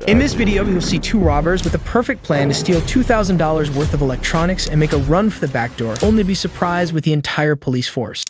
In this video, you'll see two robbers with a perfect plan to steal $2,000 worth of electronics and make a run for the back door, only to be surprised with the entire police force.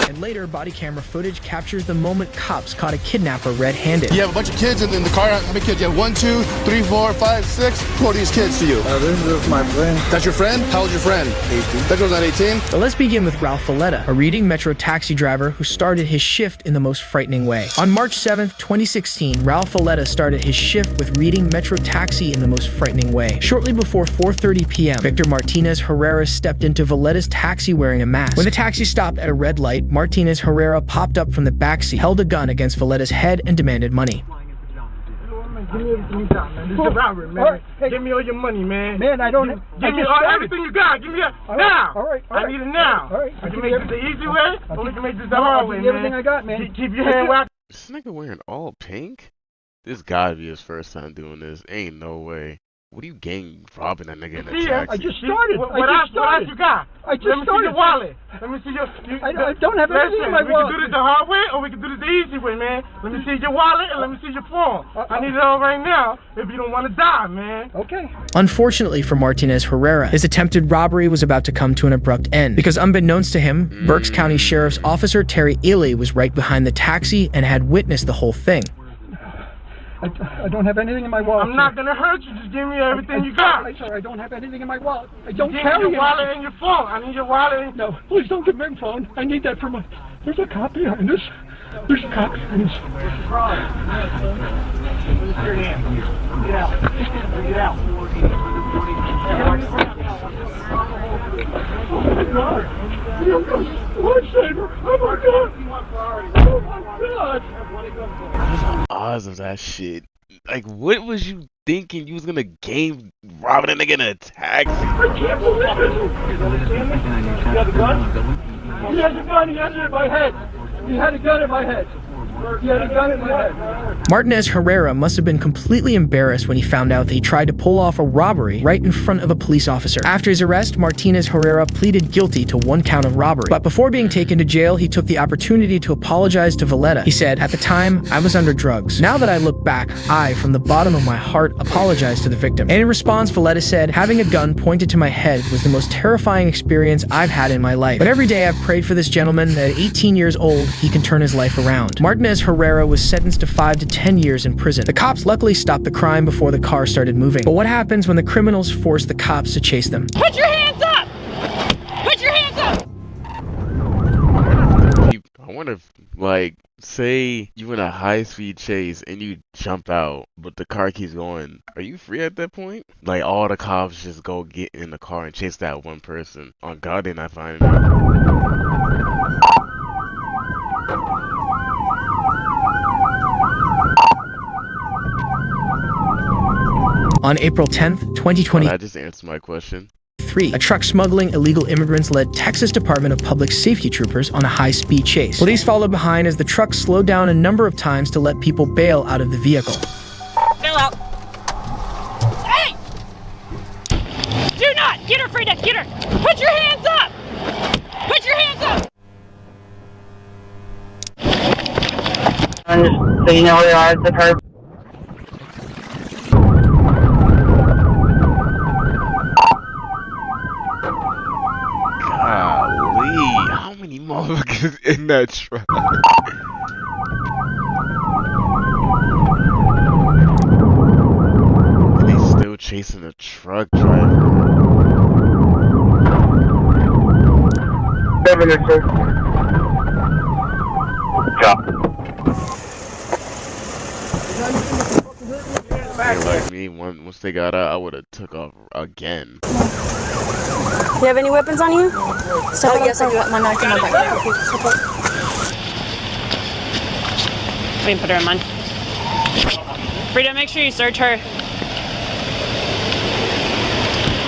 And later, body camera footage captures the moment cops caught a kidnapper red-handed. You have a bunch of kids in the car. How many kids? You have 1, 2, 3, 4, 5, 6. Who are these kids to you? This is my friend. That's your friend? How old's your friend? 18. That girl's not 18? But let's begin with Ralph Valletta, a Reading Metro taxi driver who started his shift in the most frightening way. On March 7th, 2016, Ralph Valletta started his shift with Reading Metro Taxi in the most frightening way. Shortly before 4:30 p.m., Victor Martinez Herrera stepped into Valletta's taxi wearing a mask. When the taxi stopped at a red light, Martinez Herrera popped up from the backseat, held a gun against Valletta's head, and demanded money. Give me everything you got, man. This is robbery, man. Right, hey. Give me all your money, man. Man, I don't. Give me everything you got. Give me it now. All right. I need it now. All right. We can make this the easy way, or we can make this the hard way, man. Everything I got, man. Keep your hand where I This nigga wearing all pink? This gotta be his first time doing this. Ain't no way. What are you gang robbing that nigga in a taxi? I just started. What else you got? I just Let me see started. your wallet. Let me see your... I don't have anything in my wallet. We can do this the hard way, or we can do this the easy way, man. Let me see your wallet, and let me see your phone. I need it all right now, if you don't want to die, man. Okay. Unfortunately for Martinez Herrera, his attempted robbery was about to come to an abrupt end, because unbeknownst to him, Berks County Sheriff's Officer Terry Ely was right behind the taxi and had witnessed the whole thing. I don't have anything in my wallet. I'm not gonna hurt you. Just give me everything you got. Sir, I don't have anything in my wallet. I don't Give me carry your it. wallet and your phone. I need your wallet. And... No, please don't give me my phone. I need that for my... There's a cop behind us. There's a cop behind us. Get out. Get out. Oh my God. Lifesaver. Oh my God. Oh my God. Odds of that shit. Like, what was you thinking you was gonna game robbing a nigga in a taxi? I can't believe it. You have a gun? He has a gun. He has it in my head. He had a gun in my head. He had a gun in my head. Martinez Herrera must have been completely embarrassed when he found out that he tried to pull off a robbery right in front of a police officer. After his arrest, Martinez Herrera pleaded guilty to 1 count of robbery. But before being taken to jail, he took the opportunity to apologize to Valletta. He said, "At the time, I was under drugs. Now that I look back, I, from the bottom of my heart, apologize to the victim." And in response, Valletta said, "Having a gun pointed to my head was the most terrifying experience I've had in my life. But every day I've prayed for this gentleman that at 18 years old, he can turn his life around." Martinez Herrera was sentenced to 5 to 10 years in prison. The cops luckily stopped the crime before the car started moving. But what happens when the criminals force the cops to chase them? Put your hands up! Put your hands up! I wonder if, like, say you in a high-speed chase and you jump out, but the car keeps going. Are you free at that point? Like, all the cops just go get in the car and chase that one person. On God, they're not finding you. On April 10th, 2023, That just answered my question. a truck smuggling illegal immigrants led Texas Department of Public Safety troopers on a high-speed chase. Police followed behind as the truck slowed down a number of times to let people bail out of the vehicle. Bail out! Hey! Do not! Get her, Frida! Get her! Put your hands up! Put your hands up! So you know where you are at the curb? Golly, how many motherfuckers in that truck? And they still chasing a truck driver. 7 minutes, sir. Chop. Like me, once they got out, I would have took off again. Do you have any weapons on you? Step up. Yes, I do. My knife in my bag. Okay, step up. We can put her in mine. Frida, make sure you search her.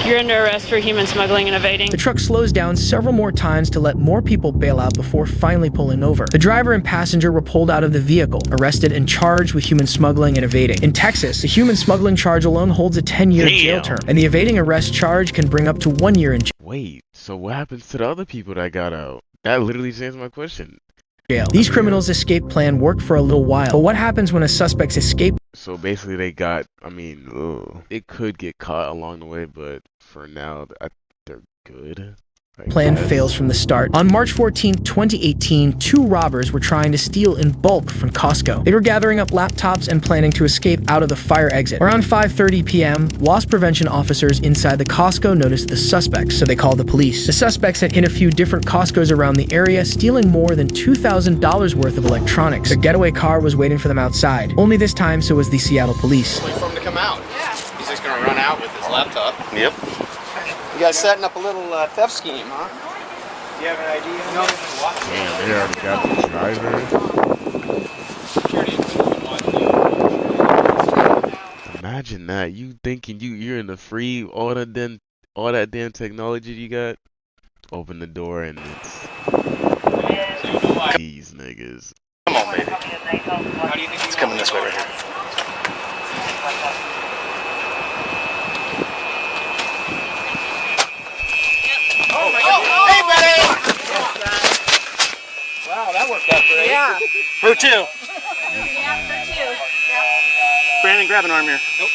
You're under arrest for human smuggling and evading. The truck slows down several more times to let more people bail out before finally pulling over. The driver and passenger were pulled out of the vehicle, arrested and charged with human smuggling and evading. In Texas, the human smuggling charge alone holds a 10-year jail term, and the evading arrest charge can bring up to 1 year in jail. Wait, so what happens to the other people that got out? That literally just answered my question. jail. These criminals' escape plan worked for a little while, but what happens when a suspect's escape So basically, they got. I mean, it could get caught along the way, but for now, they're good. I plan guess. fails from the start? On March 14, 2018, two robbers were trying to steal in bulk from Costco. They were gathering up laptops and planning to escape out of the fire exit. Around 5:30 p.m., loss prevention officers inside the Costco noticed the suspects, so they called the police. The suspects had hit a few different Costcos around the area, stealing more than $2,000 worth of electronics. A getaway car was waiting for them outside. Only this time, so was the Seattle police. Wait for him to come out. Yeah. He's just gonna run out with his laptop. Yep. You guys setting up a little theft scheme, huh? Do you have an idea? No. Damn, they already got the driver. Imagine that. You thinking you're in the free, all that damn technology you got. Open the door and it's these niggas. Come on, baby. How do you think he's coming this way right here? Oh my God! Hey, buddy! Wow, that worked out great. Yeah. Who two? Yeah, for two. Brandon, grab an arm here. Nope.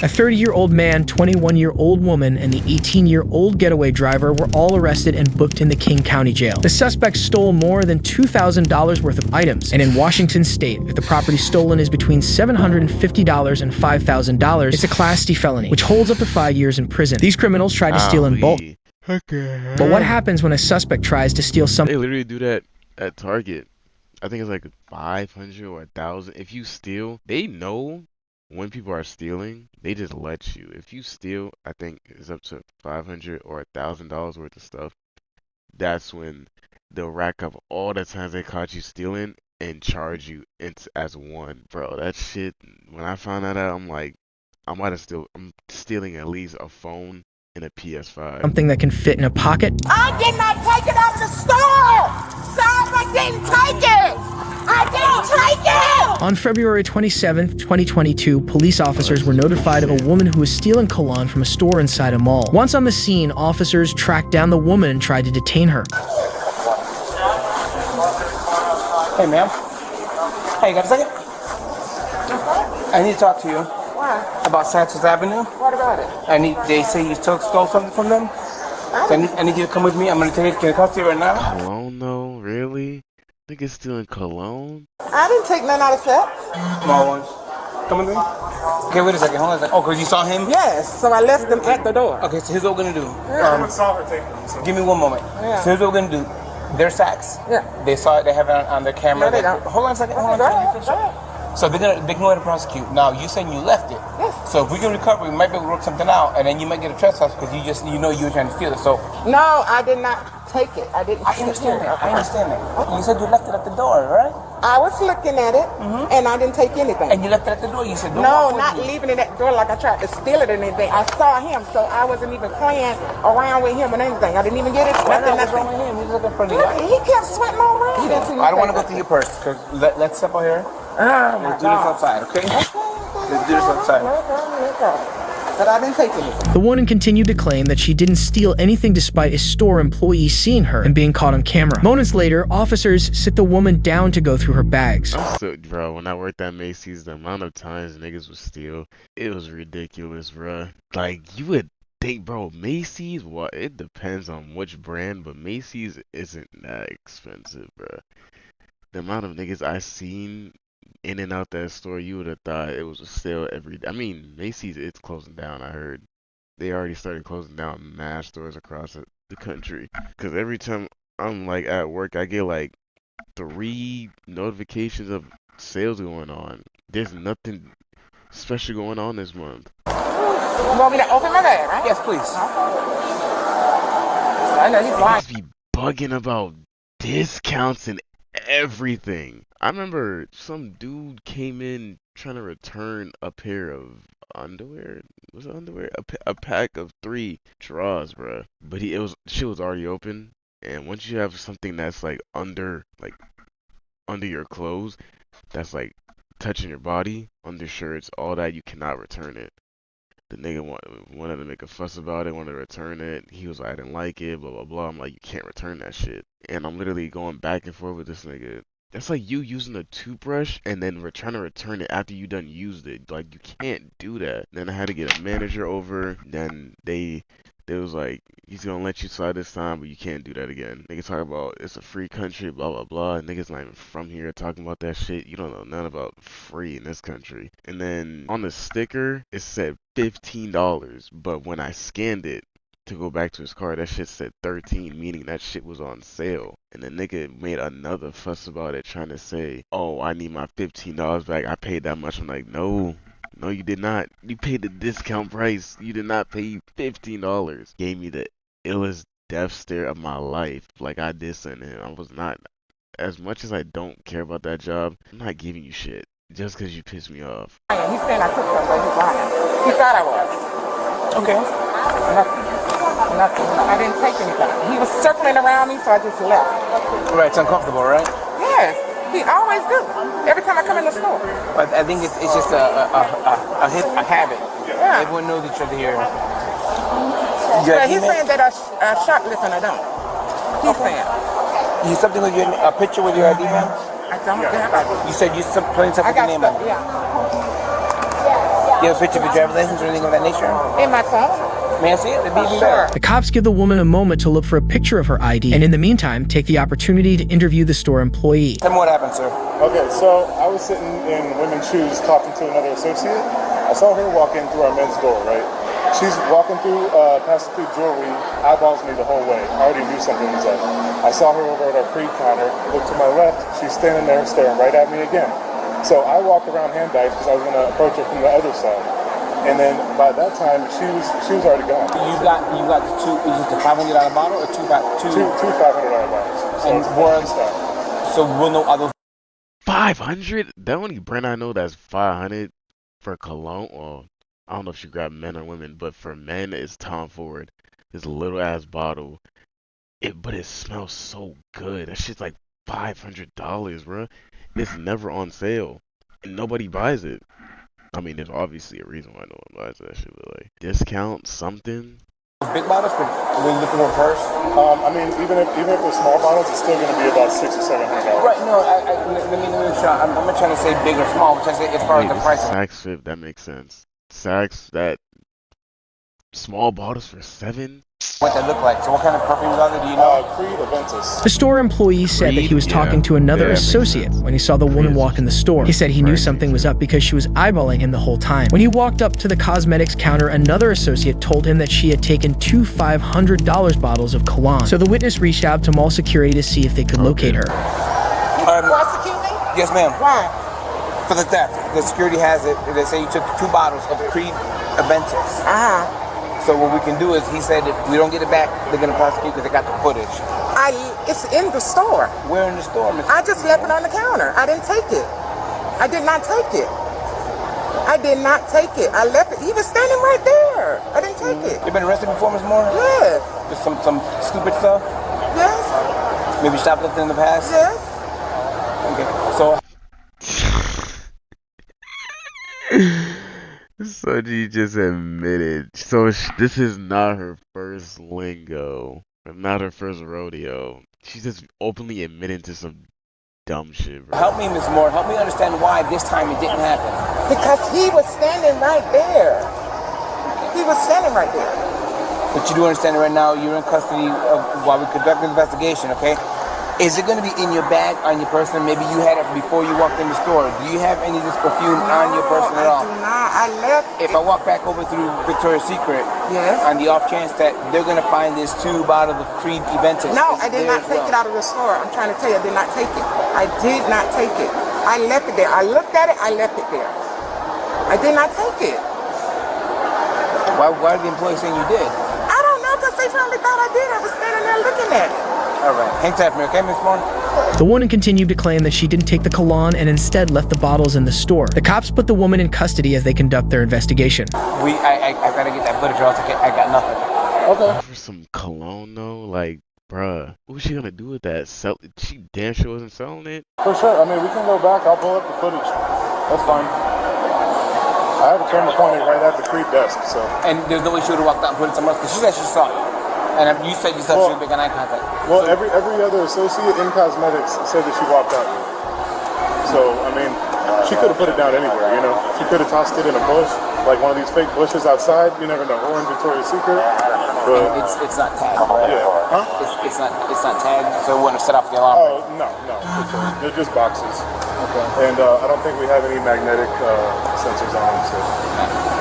A 30-year-old man, 21-year-old woman, and the 18-year-old getaway driver were all arrested and booked in the King County Jail. The suspects stole more than $2,000 worth of items, and in Washington state, if the property stolen is between $750 and $5,000, it's a Class D felony, which holds up to 5 years in prison. These criminals tried to steal in bulk. But what happens when a suspect tries to steal They literally do that at Target. I think it's like 500 or 1,000. If you steal, they know when people are stealing. They just let you. If you steal, I think it's up to 500 or $1,000 worth of stuff. That's when they'll rack up all the times they caught you stealing and charge you as one. Bro, that shit. When I found that out, I'm like, I'm stealing at least a phone and a PS5. something that can fit in a pocket? I did not take it out of the store! Stop! I didn't take it! I didn't take it! On February 27, 2022, police officers were notified of a woman who was stealing cologne from a store inside a mall. Once on the scene, officers tracked down the woman and tried to detain her. Hey, ma'am. Hey, you got a second? I need to talk to you. Why? About Santos Avenue. What about it? They say you stole something from them. So I need you to come with me. I'm gonna take it. Can I talk to you right now? Cologne though? Really? Niggas stealing cologne? I didn't take none out of that. Small ones. Come with me. Okay, wait a second. Hold on a second. Oh, because you saw him? Yes, so I left them at the door. Okay, so here's what we're gonna do. Give me one moment. Yeah. So here's what we're gonna do. Their sacks. Yeah. They saw it. They have it on their camera. No, they don't. Hold on a second. Hold on. Go Let me ahead, finish go up. ahead. So they can go ahead and prosecute. Now you saying you left it. Yes. So if we can recover, we might be able to work something out, and then you might get a trespass because you know you were trying to steal it. So No, I did not take it. I didn't I take understand it. that. I understand that. You said you left it at the door, right? I was looking at it, and I didn't take anything. And you left it at the door. You said don't No, walk not with me. leaving it at the door like I tried to steal it or anything. I saw him, so I wasn't even playing around with him or anything. I didn't even get it. Why not? What's Nothing. wrong with him? He's looking for the Look, he kept sweating all around. I don't want to go through your purse because let's step out here. Oh my Let's do this God. outside, okay? Let's do this outside. But I didn't take anything. The woman continued to claim that she didn't steal anything despite a store employee seeing her and being caught on camera. Moments later, officers sit the woman down to go through her bags. Bro, when I worked at Macy's, the amount of times niggas would steal, it was ridiculous, bro. Like, you would think, bro, Macy's, what? It depends on which brand, but Macy's isn't that expensive, bro. The amount of niggas I seen in and out that store, you would have thought it was a sale every day. I mean, Macy's, it's closing down, I heard. They already started closing down mass stores across the country. Because every time I'm, like, at work, I get, like, 3 notifications of sales going on. There's nothing special going on this month. You want me to open my bag, right? Yes, please. I know he's lying. Just be bugging about discounts and everything. I remember some dude came in trying to return a pair of underwear. Was it underwear? A pack of 3 drawers, bro. But shit was already open. And once you have something that's like under your clothes, that's like touching your body, undershirts, all that, you cannot return it. The nigga wanted to make a fuss about it, wanted to return it. He was like, I didn't like it, blah, blah, blah. I'm like, you can't return that shit. And I'm literally going back and forth with this nigga. That's like you using a toothbrush and then trying to return it after you done used it. Like, you can't do that. Then I had to get a manager over. Then they was like, he's gonna let you slide this time, but you can't do that again. Niggas talk about it's a free country, blah, blah, blah. And niggas not even from here talking about that shit. You don't know nothing about free in this country. And then on the sticker, it said $15, but when I scanned it to go back to his car, that shit said 13, meaning that shit was on sale. And the nigga made another fuss about it, trying to say, oh, I need my $15 back. I paid that much. I'm like, no, you did not. You paid the discount price. You did not pay $15. Gave me the illest death stare of my life. Like, I did something to him. I was not, as much as I don't care about that job, I'm not giving you shit just because you pissed me off. He's saying I took something, but he's lying. He thought I was. Okay. Nothing. I didn't take anything. He was circling around me, so I just left. Right, it's uncomfortable, right? Yes, he always do. Every time I come in the store. But I think it's just a habit. Yeah. Everyone knows each other here. But he's saying that I shoplifting, I don't. He's saying. You something with a picture with your ID, ma'am? I don't have ID. You said you playing something with your name on it. Yeah. You have a picture of your driver's license or anything of that nature? In my phone. May I see it? It'd be even better. The cops give the woman a moment to look for a picture of her ID, and in the meantime, take the opportunity to interview the store employee. Tell me what happened, sir. Okay, so I was sitting in women's shoes talking to another associate. I saw her walk in through our men's door, right? She's walking through, passing through jewelry, eyeballs me the whole way. I already knew something was up. I saw her over at our pre-counter, looked to my left, she's standing there staring right at me again. So I walked around handbags because I was going to approach her from the other side. And then by that time, she was already gone. You got the two, is it the $500 bottle or two $500 bottles. So and so we'll know, are those 500? The only brand I know that's 500 for cologne, well, I don't know if you grab men or women, but for men, it's Tom Ford. This little ass bottle. But it smells so good. That shit's like $500, bro. It's never on sale. And nobody buys it. I mean, there's obviously a reason why no one buys that shit, but like, discount something? big bottles, but when you look for a purse? I mean, even if they're small bottles, it's still going to be about $600 or $700. Right, no, let me try. I'm not trying to say big or small, I'm trying to say as far as the price. Saks Fifth, that makes sense. Saks, that small bottles for $7? What that look like? So what kind of perfumes are there? Do you know? Creed Aventus. The store employee said that he was talking to another associate when he saw the woman walk in the store. He said he knew something was up because she was eyeballing him the whole time. When he walked up to the cosmetics counter, another associate told him that she had taken two $500 bottles of cologne. So the witness reached out to mall security to see if they could locate her. Prosecute me? Yes, ma'am. Why? For the theft. The security has it. They say you took 2 bottles of Creed Aventus. So what we can do is, he said, if we don't get it back, they're going to prosecute because they got the footage. It's in the store. Where in the store, Miss? I just left it on the counter. I didn't take it. I did not take it. I did not take it. I left it. He was standing right there. I didn't take it. You been arrested before, Miss Moore? Yes. Just some stupid stuff? Yes. Maybe shoplifting in the past? Yes. Okay. So So she just admitted. So this is not her first lingo, not her first rodeo. She's just openly admitting to some dumb shit, bro. help me, Miss Moore. Help me understand why this time it didn't happen. Because he was standing right there. He was standing right there. But you do understand right now you're in custody while we conduct the investigation, okay? Is it going to be in your bag, on your person? Maybe you had it before you walked in the store. Do you have any of this perfume on your person at all? I do not. I left. If I walk back over through Victoria's Secret, yes, on the off chance that they're going to find this 2 bottles of Creed Aventus. No, I did not take it out of the store. I'm trying to tell you, I did not take it. I did not take it. I left it there. I looked at it, I left it there. I did not take it. Why are the employees saying you did? I don't know, because they probably thought I did. I was standing there looking at it. All right. Hang tight for me, okay, Miss Moore? The woman continued to claim that she didn't take the cologne and instead left the bottles in the store. The cops put the woman in custody as they conduct their investigation. I gotta get that footage or else I got nothing. Okay. For some cologne though, like, bruh, what was she gonna do with that? She damn sure wasn't selling it. For sure. I mean, we can go back. I'll pull up the footage. That's fine. I have a camera pointing right at the creep desk, so. And there's no way she would have walked out and put it somewhere else because she said she saw it. And you said she was making eye contact. Well, every other associate in cosmetics said that she walked out. So, I mean, she could have put it down anywhere, you know? She could have tossed it in a bush, like one of these fake bushes outside. You never know. Or in Victoria's Secret. But it's not tagged, right? Yeah. Huh? It's not tagged, so it wouldn't have set off the alarm. Oh, no. They're just boxes. Okay. And I don't think we have any magnetic sensors on them,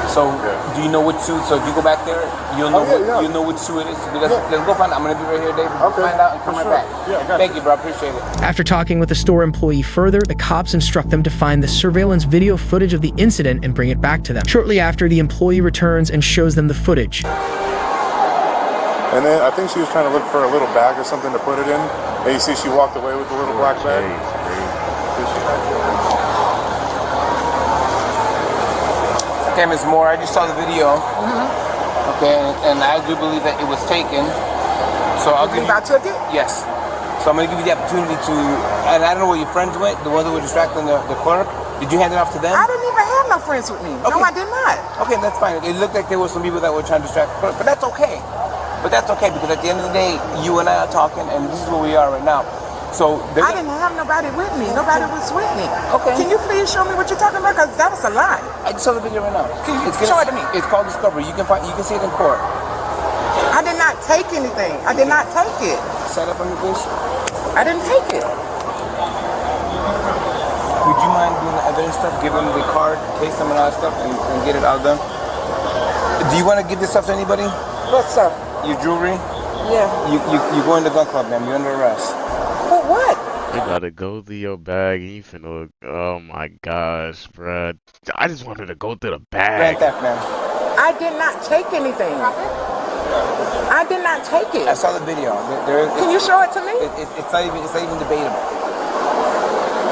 So, do you know which shoe? So if you go back there, you'll know you'll know which shoe it is. Let's go find out. I'm gonna be right here, David. Okay. Find out and come right back. Yeah, thank you, bro. I appreciate it. After talking with the store employee further, the cops instruct them to find the surveillance video footage of the incident and bring it back to them. Shortly after, the employee returns and shows them the footage. And then I think she was trying to look for a little bag or something to put it in. And you see she walked away with the little black bag. Okay, Ms. Moore, I just saw the video. Okay, and I do believe that it was taken. So I'll give you. I took it? Yes. So I'm gonna give you the opportunity to. And I don't know where your friends went. The ones that were distracting the clerk. Did you hand it off to them? I didn't even have no friends with me. Okay. No, I did not. Okay, that's fine. It looked like there were some people that were trying to distract the clerk, but that's okay. But that's okay because at the end of the day, you and I are talking, and this is where we are right now. So I didn't have nobody with me. Nobody was with me. Okay. Can you please show me what you're talking about? Because that was a lie. I just saw the video right now. Can you show it to me? It's called Discovery. You can see it in court. I did not take anything. I did not take it. Set up on your face. I didn't take it. Would you mind doing the evidence stuff? Give them the card, case them and all that stuff, and get it out of them. Do you want to give this stuff to anybody? What stuff? Your jewelry. Yeah. You go in the gun club, ma'am. You're under arrest. For what? You gotta go through your bag and you finna look. Oh my gosh, bruh. I just wanted to go through the bag. Grand theft, ma'am. I did not take anything. I did not take it. I saw the video. Can you show it to me? It's not even debatable.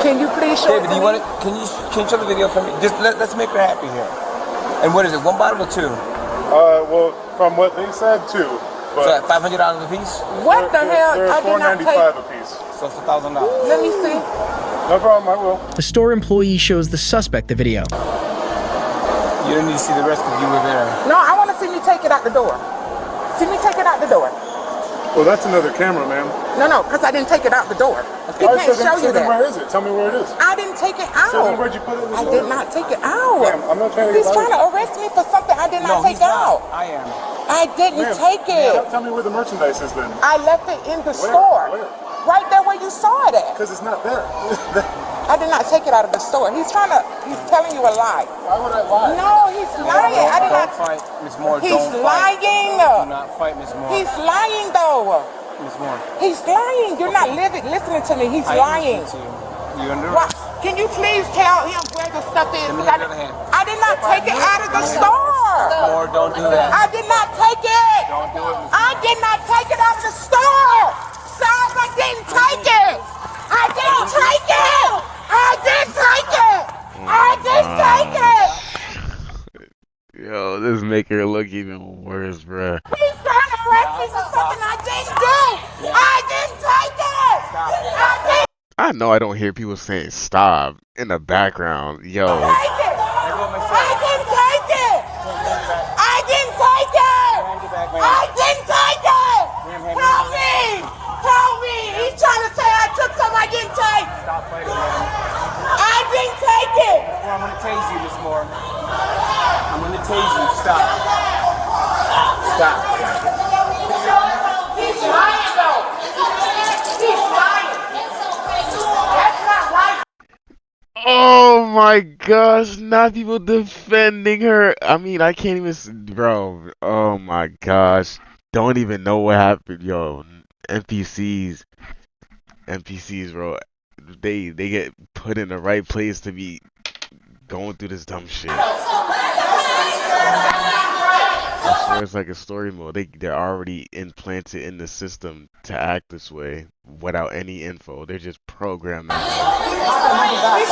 Can you please show David, it to do you me? can you show the video for me? Just let's make her happy here. And what is it? One bottle or two? Well, from what they said, two. So $500 a piece? What the hell? They're I did not take. $4.95 a piece. So it's $1,000. Let me see. No problem, I will. The store employee shows the suspect the video. You don't need to see the rest because you were there. No, I want to see me take it out the door. See me take it out the door. Well, that's another camera, ma'am. No, because I didn't take it out the door. He All right, can't show you then that. where is it? Tell me where it is. I didn't take it out. So then where'd you put it in the I store? did not take it out. Ma'am, I'm not trying to get He's trying to arrest me for something I did not take out. I am. I didn't take it. Tell me where the merchandise is then. I left it in the store. Where? Right there where you saw it at. Because it's not there. I did not take it out of the store. He's telling you a lie. Why would I lie? No, he's lying. I did not. Don't fight, Ms. Moore. He's Don't fight. lying. Do not fight, Ms. Moore. He's lying though. Ms. Moore. He's lying. You're not listening to me. He's lying. You under What? Can you please tell him where the stuff is? Let me have the other hand. I did not take it out of the store. Moore, don't do that. I did not take it. Don't do it, Ms. I did not take it out of the store. Stop, I didn't take it. I didn't take it. I didn't take it. I didn't take it. Yo, this make her look even worse, bruh. He's trying to arrest me for something I didn't do. I didn't take it. I didn't I know I don't hear people saying stop in the background. Yo. take it. I didn't take it. I didn't take it. I didn't take it. Help me. Help me. He's trying to say I took something I didn't take. I didn't take it. I'm going to tase you, Ms. Moore. I'm going to tase you. Stop. Stop. He's lying though. He's lying. That's not right. Oh my gosh, not people defending her. I mean, I can't even, bro. Oh my gosh. Don't even know what happened, yo. NPCs, bro. They get put in the right place to be going through this dumb shit. I swear it's like a story mode. They're already implanted in the system to act this way without any info. They're just programmed. He's fucking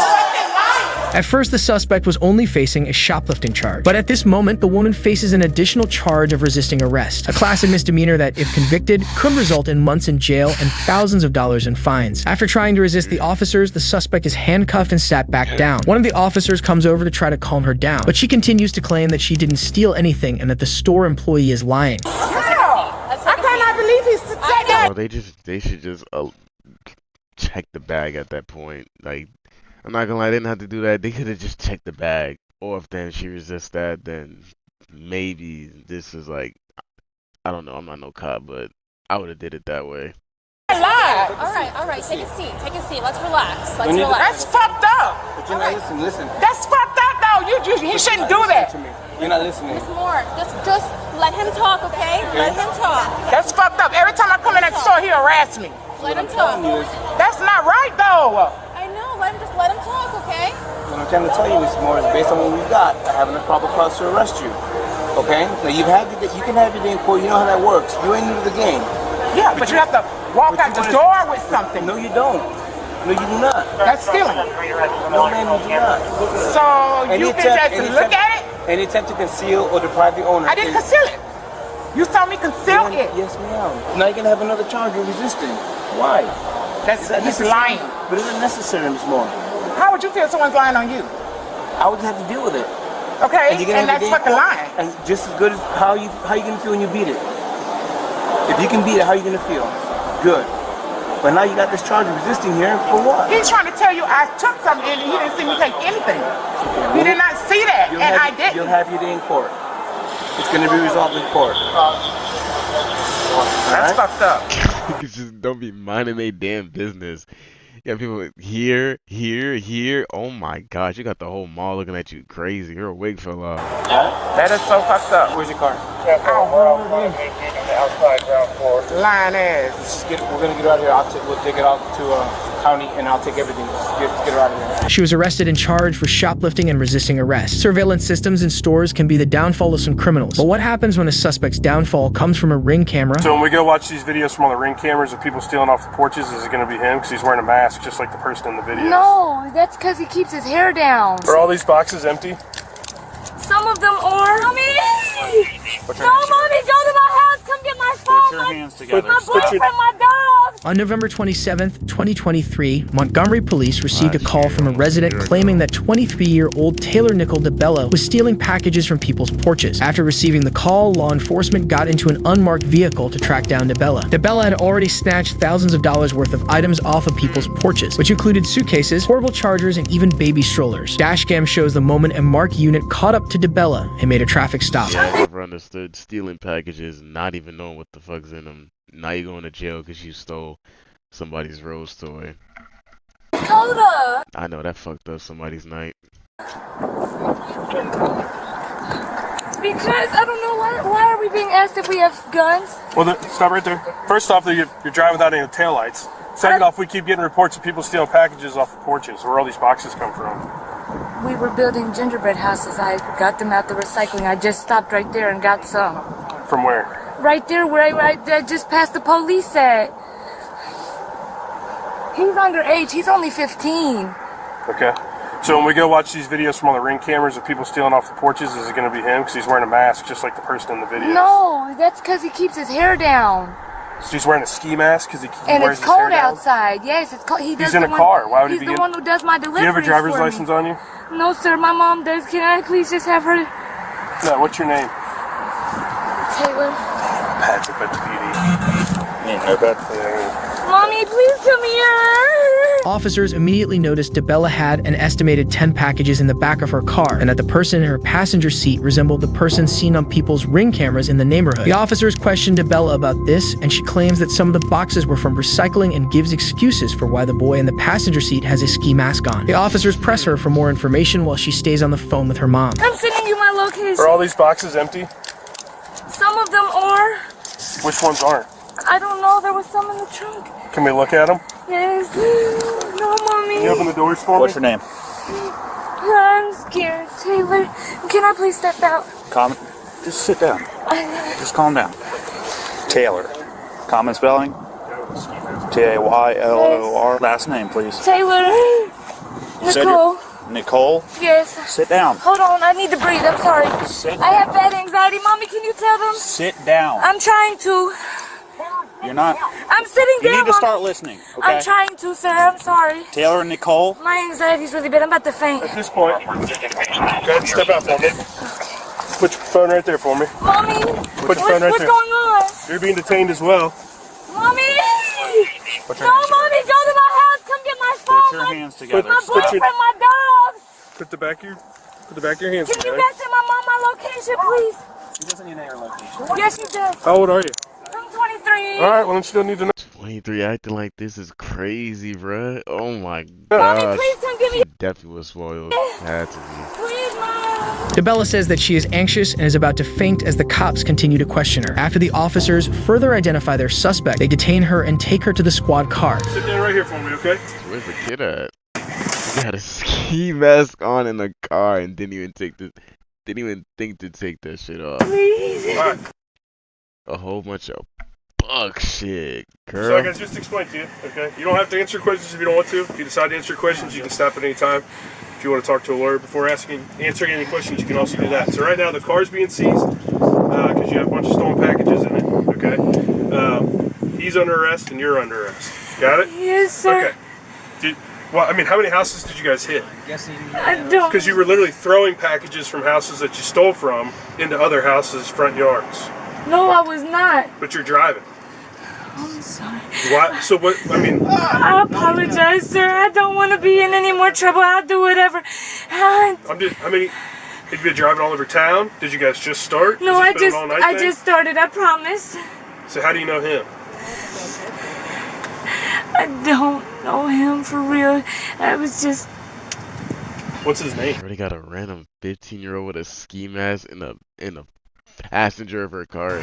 lying. At first, the suspect was only facing a shoplifting charge, but at this moment, the woman faces an additional charge of resisting arrest, a classic misdemeanor that, if convicted, could result in months in jail and thousands of dollars in fines. After trying to resist the officers, the suspect is handcuffed and sat back down. One of the officers comes over to try to calm her down, but she continues to claim that she didn't steal anything and that the store employee is lying. I cannot believe he's said that. Well, they should just check the bag at that point. Like, I'm not gonna lie, they didn't have to do that. They could have just checked the bag. Or if then she resists that, then maybe this is like, I don't know. I'm not no cop, but I would have did it that way. All right. Take a seat. Let's relax. That's fucked up. But you're not listening. Listen. That's fucked up, though. You shouldn't do that. You're not listening. Just more. Just let him talk, okay? Let him talk. That's fucked up. Every time I come in that store, he harass me. Let him talk. That's not right, though. I know. Let him talk, okay? What I'm trying to tell you, Miss Moore, is based on what we've got, I have enough probable cause to arrest you. Okay? Now you can have your day in court. You know how that works. You ain't new to the game. Yeah, but you have to walk out the door with something. No, you don't. No, you do not. That's stealing. No, ma'am, you do not. So you can just look at it? Any attempt to conceal or deprive the owner. I didn't conceal it. You told me conceal it. Yes, ma'am. Now you're going to have another charge of resisting. Why? He's lying. But it's unnecessary, Miss Moore. How would you feel someone's lying on you? I would have to deal with it. Okay, and that's fucking lying. And just as good as how you going to feel when you beat it. If you can beat it, how are you going to feel? Good. But now you got this charge of resisting here for what? He's trying to tell you I took something and he didn't see me take anything. He did not see that, and I didn't. You'll have your day in court. It's going to be resolved in court. That's fucked up. Just don't be minding their damn business. You got people here. Oh my gosh, you got the whole mall looking at you crazy. Your wig fell off. That is so fucked up. Where's your car? Outside ground floor. Lying ass. We're gonna get out of here. We'll take it out to county, and I'll take everything. Get her out of here. She was arrested and charged for shoplifting and resisting arrest. Surveillance systems in stores can be the downfall of some criminals. But what happens when a suspect's downfall comes from a Ring camera? So when we go watch these videos from all the Ring cameras of people stealing off the porches, is it going to be him? Because he's wearing a mask just like the person in the video. No, that's because he keeps his hair down. Are all these boxes empty? Some of them are. Mommy! No, Mommy, go to my house. Come get my phone. Put your hands together. My boyfriend, my dog. On November 27th, 2023, Montgomery police received a call from a resident claiming that 23-year-old Taylor Nicole DeBella was stealing packages from people's porches. After receiving the call, law enforcement got into an unmarked vehicle to track down DeBella. DeBella had already snatched thousands of dollars worth of items off of people's porches, which included suitcases, portable chargers, and even baby strollers. Dashcam shows the moment a marked unit caught up to DeBella and made a traffic stop. Yeah, I never understood stealing packages, not even knowing what the fuck's in them. Now you're going to jail because you stole somebody's rose toy. Coda! I know, that fucked up somebody's night. Because I don't know why are we being asked if we have guns? Well, stop right there. First off, you're driving without any taillights. Second off, we keep getting reports of people stealing packages off the porches. Where all these boxes come from? We were building gingerbread houses. I got them out the recycling. I just stopped right there and got some. From where? Right there where I just passed the police at. He's underage. He's only 15. Okay. So when we go watch these videos from all the Ring cameras of people stealing off the porches, is it going to be him? Because he's wearing a mask just like the person in the video. No, that's because he keeps his hair down. So he's wearing a ski mask because he and wears it's his hair cold down? outside. Yes, it's cold. He's in a car. Why would he be in? He's the one who does my deliveries. Do you have a driver's license on you? No, sir. My mom does. Can I please just have her? No. What's your name? Taylor. Pat's up at the PD. Yeah, Pat. Mommy, please come here. Officers immediately noticed DeBella had an estimated 10 packages in the back of her car, and that the person in her passenger seat resembled the person seen on people's Ring cameras in the neighborhood. The officers questioned DeBella about this, and she claims that some of the boxes were from recycling and gives excuses for why the boy in the passenger seat has a ski mask on. The officers press her for more information while she stays on the phone with her mom. I'm sending you my location. Are all these boxes empty? Some of them are. Which ones aren't? I don't know. There was some in the trunk. Can we look at them? Yes. No, Mommy. Can you open the doors for me? What's your name? I'm scared, Taylor. Can I please step out? Calm. Just sit down. Just calm down. Taylor. Common spelling? Taylor. Last name, please. Taylor. Nicole. Nicole? Yes. Sit down. Hold on, I need to breathe. I'm sorry. I have bad anxiety. Mommy, can you tell them? Sit down. I'm trying to. You're not. I'm sitting down. You need to start Mommy. listening. Okay. I'm trying to, sir. I'm sorry. Taylor and Nicole. My anxiety's really bad. I'm about to faint. At this point, go ahead and step out for me. Put your phone right there for me. Mommy, Put your phone right what's there. going on? You're being detained as well. Mommy! Put your No, hands Mommy, go to my house. Come get my phone. Put your hands together. My boyfriend, my dogs. Put the back of your hands Can you together. guys send my mom my location, please? She doesn't need her location. Yes, she does. How old are you? I'm 23. All right, well, then she don't need to know. 23 acting like this is crazy, bruh. Oh my Mommy, gosh. please come get me. She definitely was spoiled. Had to be. Please, Mom. DeBella says that she is anxious and is about to faint as the cops continue to question her. After the officers further identify their suspect, they detain her and take her to the squad car. Sit down right here for me, okay? Where's the kid at? He had a ski mask on in the car and didn't even think to take that shit off. Please. All right. A whole bunch of buck shit, girl. So I can just explain to you, okay? You don't have to answer questions if you don't want to. If you decide to answer questions, you can stop at any time. If you want to talk to a lawyer before answering any questions, you can also do that. So right now the car's being seized because you have a bunch of stolen packages in it, okay? He's under arrest and you're under arrest. Got it? Yes, sir. Okay. Well, I mean, how many houses did you guys hit? I don't. Because you were literally throwing packages from houses that you stole from into other houses' front yards. No, I was not. But you're driving. I'm sorry. Why? So what? I mean. I apologize, sir. I don't want to be in any more trouble. I'll do whatever. I mean, have you been driving all over town? Did you guys just start? No, Has this been an all-night I thing? just started. I promise. So how do you know him? I don't know him for real. I was just. What's his name? Already got a random 15-year-old with a ski mask in the passenger of her car.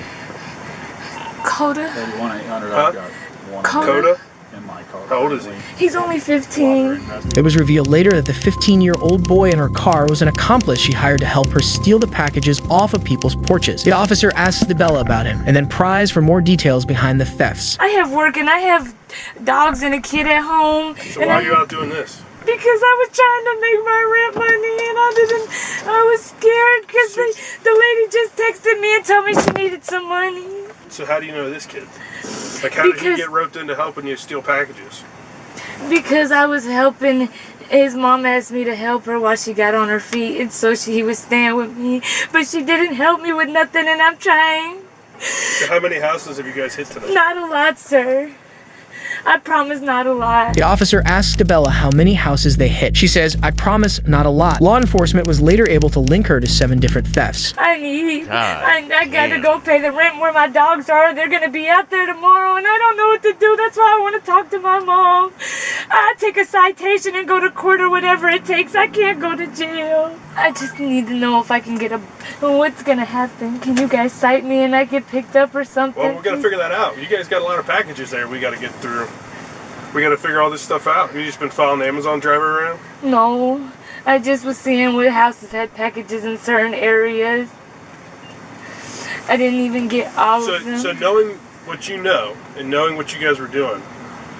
Coda. 1-800. Huh? I've got one Coda? in my car. How old is he? He's only 15. It was revealed later that the 15-year-old boy in her car was an accomplice she hired to help her steal the packages off of people's porches. The officer asked DeBella about him and then pries for more details behind the thefts. I have work and I have dogs and a kid at home. So why are you out doing this? Because I was trying to make my rent money and I was scared because the lady just texted me and told me she needed some money. So how do you know this kid? Like how did he get roped into helping you steal packages? Because I was helping. His mom asked me to help her while she got on her feet, and so he was staying with me. But she didn't help me with nothing, and I'm trying. So how many houses have you guys hit tonight? Not a lot, sir. I promise not a lot. The officer asked DeBella how many houses they hit. She says, "I promise not a lot." Law enforcement was later able to link her to 7 different thefts. I gotta go pay the rent where my dogs are. They're gonna be out there tomorrow and I don't know what to do. That's why I want to talk to my mom. I take a citation and go to court or whatever it takes. I can't go to jail. I just need to know if I can get what's gonna happen. Can you guys cite me and I get picked up or something? Well, we gotta figure that out. You guys got a lot of packages there we gotta get through. We gotta figure all this stuff out. You just been following the Amazon driver around? No. I just was seeing what houses had packages in certain areas. I didn't even get all of them. So knowing what you know and knowing what you guys were doing,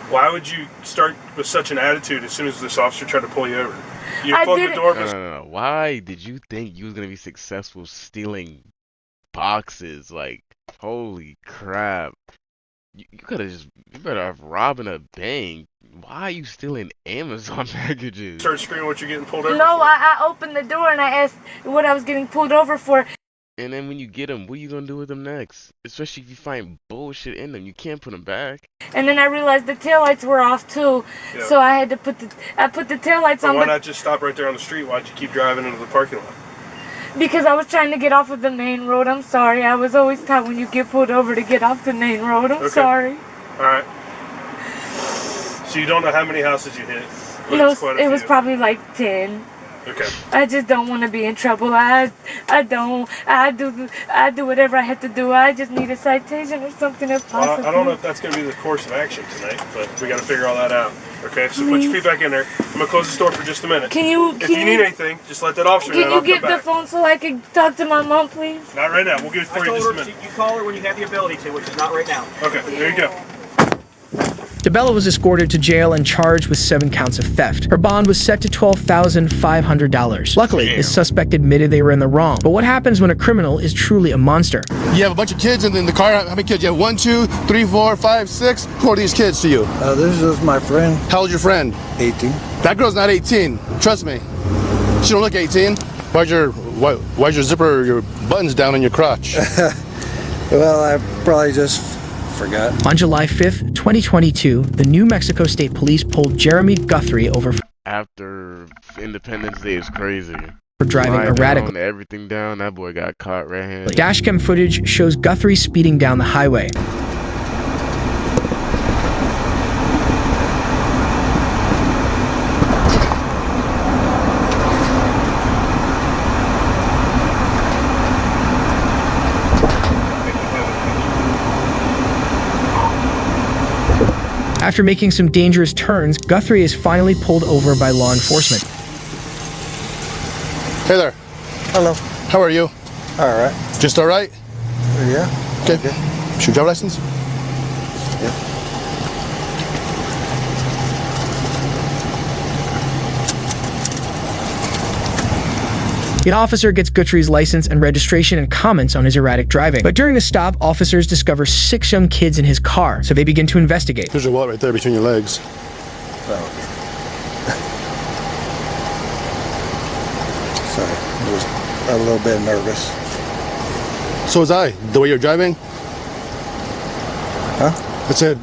why would you start with such an attitude as soon as this officer tried to pull you over? You plugged the door. No. Why did you think you was gonna be successful stealing boxes? Like, holy crap! You could have you better have robbing a bank. Why are you stealing Amazon packages? Start screaming what you're getting pulled over. No, for. I opened the door and I asked what I was getting pulled over for. And then when you get them, what are you gonna do with them next? Especially if you find bullshit in them, you can't put them back. And then I realized the taillights were off too, so I had to put the taillights on. Why not just stop right there on the street? Why'd you keep driving into the parking lot? Because I was trying to get off of the main road. I'm sorry. I was always taught when you get pulled over to get off the main road. I'm sorry. All right. So you don't know how many houses you hit? No, it was probably like 10. Okay. I just don't want to be in trouble. I do whatever I have to do. I just need a citation or something if possible. Well, I don't know if that's going to be the course of action tonight, but we got to figure all that out. Okay, so put your feet back in there. I'm going to close this door for just a minute. If you need anything, just let that officer know. Can you get the phone so I can talk to my mom, please? Not right now. We'll give it for you in just a minute. You call her when you have the ability to, which is not right now. Okay, there you go. DeBella was escorted to jail and charged with 7 counts of theft. Her bond was set to $12,500. Luckily, the suspect admitted they were in the wrong. But what happens when a criminal is truly a monster? You have a bunch of kids in the car. How many kids? You have 1, 2, 3, 4, 5, 6. Who are these kids to you? This is my friend. How old's your friend? 18. That girl's not 18. Trust me. She don't look 18. Why's your zipper, your buttons down in your crotch? Well, I probably just forgot. On July 5th, 2022, the New Mexico State Police pulled Jeremy Guthrie over After Independence Day is crazy. for driving erratically. Everything down, that boy got caught red-handed. Dashcam footage shows Guthrie speeding down the highway. After making some dangerous turns, Guthrie is finally pulled over by law enforcement. Hey there. Hello. How are you? All right. Just all right? Yeah. Okay. Should your driver's license? Yeah. The officer gets Guthrie's license and registration and comments on his erratic driving. But during the stop, officers discover 6 young kids in his car, so they begin to investigate. There's your wallet right there between your legs. Sorry, I was a little bit nervous. So was I. The way you're driving? Huh? I said,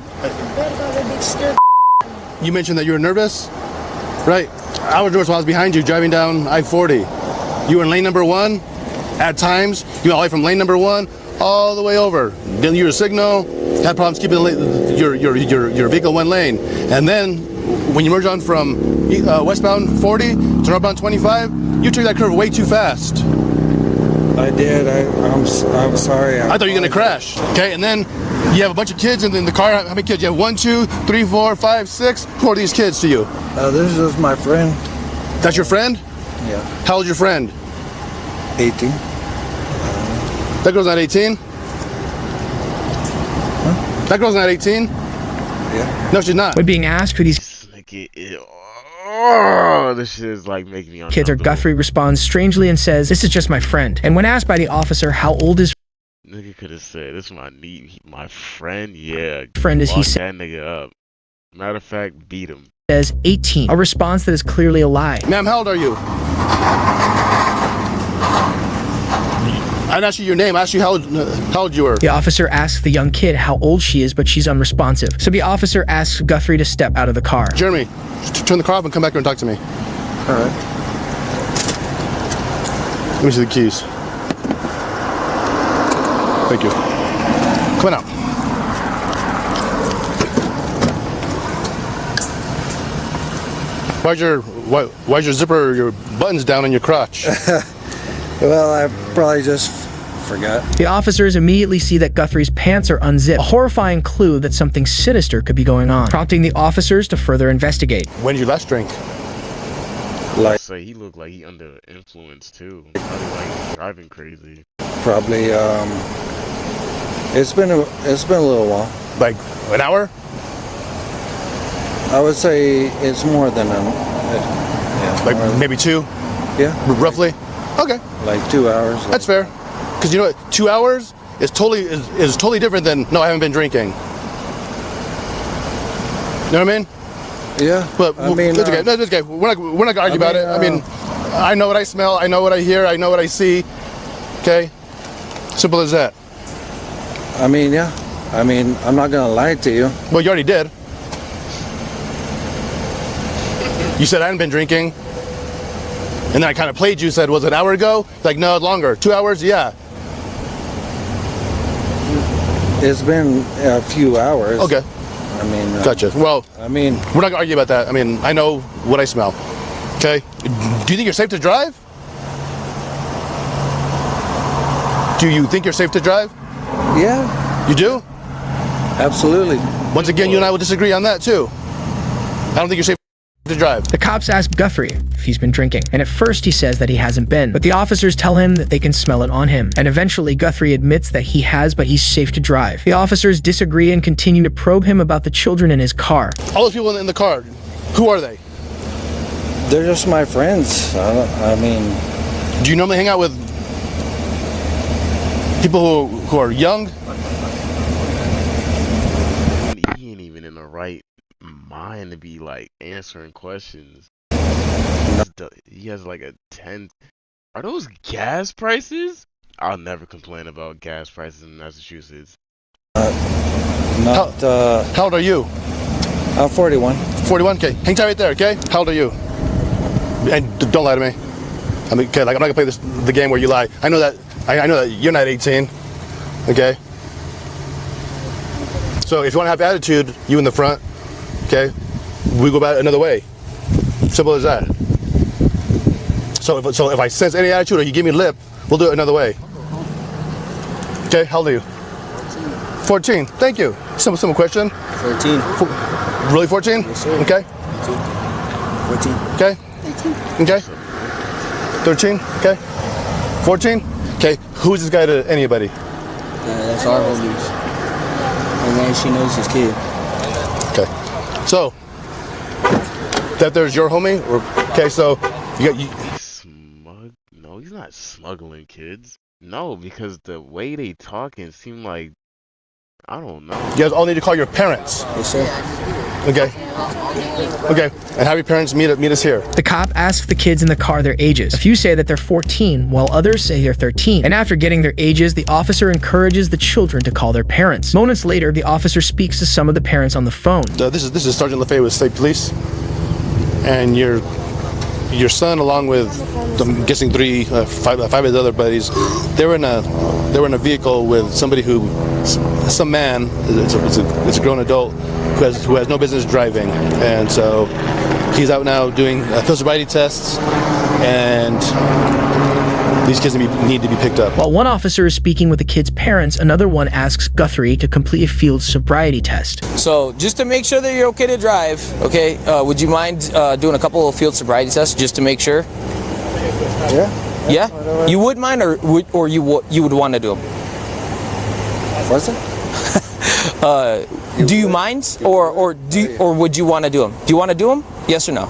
you mentioned that you were nervous? Right. I was nervous while I was behind you driving down I-40. You were in lane number 1. At times, you went all the way from lane number 1 all the way over. Then you were a signal, had problems keeping your vehicle one lane. And then, when you merge on from westbound 40 to northbound 25, you took that curve way too fast. I did. I'm sorry. I thought you were gonna crash. Okay, and then you have a bunch of kids in the car. How many kids? You have 1, 2, 3, 4, 5, 6. Who are these kids to you? This is my friend. That's your friend? Yeah. How old's your friend? 18. That girl's not 18? Huh? That girl's not 18? Yeah. No, she's not. When being asked who these This shit is like making me kids are, Guthrie responds strangely and says, "This is just my friend." And when asked by the officer how old his nigga could have said, "This is my friend," yeah. friend is, he Lock said, that nigga up. Matter of fact, beat him. says 18, a response that is clearly a lie. Ma'am, how old are you? I didn't ask you your name. I asked you how old you were. The officer asks the young kid how old she is, but she's unresponsive. So the officer asks Guthrie to step out of the car. Jeremy, turn the car off and come back here and talk to me. All right. Let me see the keys. Thank you. Come on out. Why's your zipper, your buttons down in your crotch? Well, I probably just forgot. The officers immediately see that Guthrie's pants are unzipped, a horrifying clue that something sinister could be going on, prompting the officers to further investigate. When did you last drink? Like, say he looked like he under influence too. Probably like driving crazy. Probably it's been a little while. Like an hour? I would say it's more than like maybe 2? Yeah. Roughly? Okay. Like 2 hours. That's fair. Because you know what? 2 hours is totally different than, no, I haven't been drinking. You know what I mean? Yeah. But I mean, it's okay. No, it's okay. We're not gonna argue about it. I mean, I know what I smell. I know what I hear. I know what I see. Okay. Simple as that. I mean, yeah. I mean, I'm not gonna lie to you. Well, you already did. You said I hadn't been drinking. And then I kind of played you, said, was it an hour ago? Like, no, longer. 2 hours? Yeah. It's been a few hours. Okay. I mean... gotcha. Well, I mean... we're not going to argue about that. I mean, I know what I smell. Okay? Do you think you're safe to drive? Do you think you're safe to drive? Yeah. You do? Absolutely. Once again, you and I will disagree on that, too. I don't think you're safe. to drive? The cops ask Guthrie if he's been drinking, and at first he says that he hasn't been, but the officers tell him that they can smell it on him, and eventually Guthrie admits that he has, but he's safe to drive. The officers disagree and continue to probe him about the children in his car. All those people in the car, who are they? They're just my friends. I mean... Do you normally hang out with people who are young? He ain't even in the right mind to be like answering questions. He has like a 10. Are those gas prices? I'll never complain about gas prices in Massachusetts. How old are you? I'm 41. 41, okay. Hang tight right there, okay? How old are you? And don't lie to me. I mean, okay, like I'm not gonna play the game where you lie. I know that you're not 18, okay? So if you want to have attitude, you in the front, okay? We go about another way. Simple as that. So if I sense any attitude or you give me lip, we'll do it another way. Okay, how old are you? 14. Thank you. Simple question. 14. Really 14? Yes, sir. Okay. 14. Okay. 13. Okay. 13. Okay. 14. Okay. Who's this guy to anybody? That's our homies. And then she knows his kid. Okay. So that there's your homie. Okay. So you got. No, he's not smuggling kids. No, because the way they talking seem like, I don't know. You guys all need to call your parents. Yes, sir. Okay. Okay. And have your parents meet us here. The cop asks the kids in the car their ages. A few say that they're 14, while others say they're 13. And after getting their ages, the officer encourages the children to call their parents. Moments later, the officer speaks to some of the parents on the phone. This is Sergeant LaFay with State Police, and your son, along with I'm guessing five of his other buddies, they were in a vehicle with somebody some man. It's a grown adult who has no business driving, and so he's out now doing field sobriety tests, and these kids need to be picked up. While one officer is speaking with the kids' parents, another one asks Guthrie to complete a field sobriety test. So just to make sure that you're okay to drive, okay, would you mind doing a couple of field sobriety tests just to make sure? Yeah. Yeah? You would mind, or you would want to do them? What's it? Do you mind, or would you want to do them? Do you want to do them? Yes or no?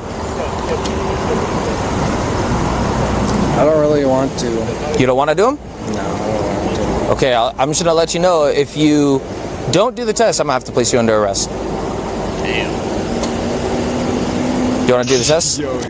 I don't really want to. You don't want to do them? No, I don't want to. Okay, I'm just gonna let you know, if you don't do the test, I'm gonna have to place you under arrest. Damn. You wanna do the test? Yo,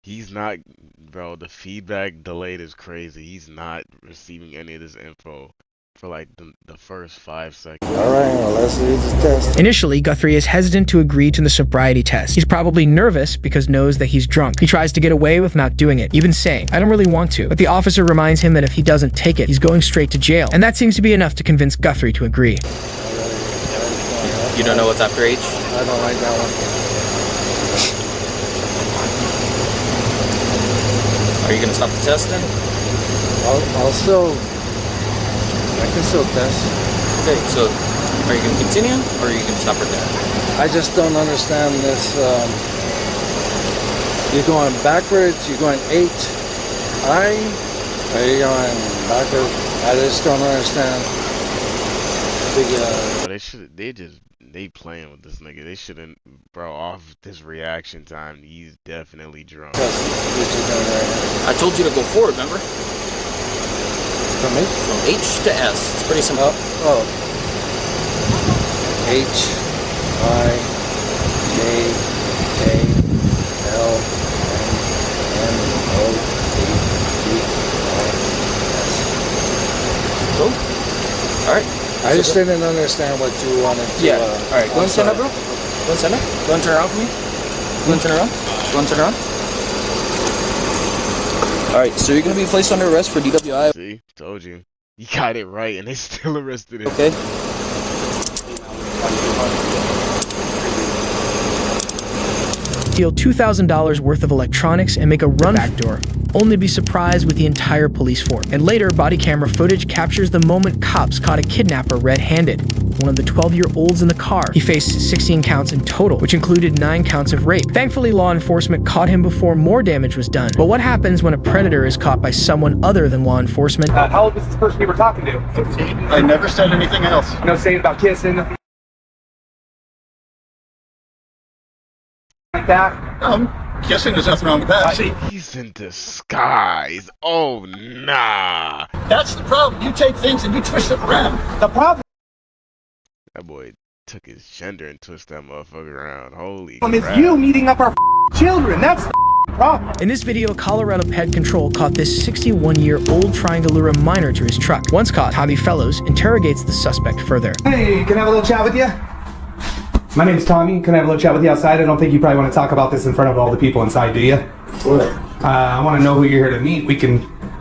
he's not, bro, the feedback delayed is crazy. He's not receiving any of this info for like the first 5 seconds. Alright, well, let's do the test. Initially, Guthrie is hesitant to agree to the sobriety test. He's probably nervous because knows that he's drunk. He tries to get away with not doing it, even saying, "I don't really want to." But the officer reminds him that if he doesn't take it, he's going straight to jail. And that seems to be enough to convince Guthrie to agree. You don't know what's after H? I don't like that one. Are you gonna stop the test then? I can still test. Okay, so are you gonna continue, or are you gonna stop right there? I just don't understand this. You're going backwards, you're going H, I, are you going backwards? I just don't understand. They playing with this nigga. They shouldn't, bro, off this reaction time, he's definitely drunk. I told you to go forward, remember? From H? From H to S. It's pretty simple. Oh. H, I, J, K, L, M, O, P, Q, R, S. Cool. Alright. I just didn't understand what you wanted to... Yeah. Alright, go and stand up, bro. Go and stand up. Go and turn around for me. Go and turn around. Go and turn around. Alright, so you're going to be placed under arrest for DWI. See? Told you. You got it right, and they still arrested him. Okay. Steal $2,000 worth of electronics and make a run back door, only to be surprised with the entire police force. And later, body camera footage captures the moment cops caught a kidnapper red-handed. of one of the 12-year-olds in the car. He faced 16 counts in total, which included 9 counts of rape. Thankfully, law enforcement caught him before more damage was done. But what happens when a predator is caught by someone other than law enforcement? How old was this person you were talking to? 15. I never said anything else. No saying about kissing, nothing like that? Kissing, there's nothing wrong with that. See, He's in disguise. Oh, nah. that's the problem. You take things and you twist it around. The problem That boy took his gender and twisted that motherfucker around. Holy is crap. you meeting up our children. That's the problem. In this video, Colorado Pet Control caught this 61-year-old trying to lure a minor to his truck. Once caught, Tommy Fellows interrogates the suspect further. Hey, can I have a little chat with you? My name's Tommy. Can I have a little chat with you outside? I don't think you probably want to talk about this in front of all the people inside, do you? What? I want to know who you're here to meet.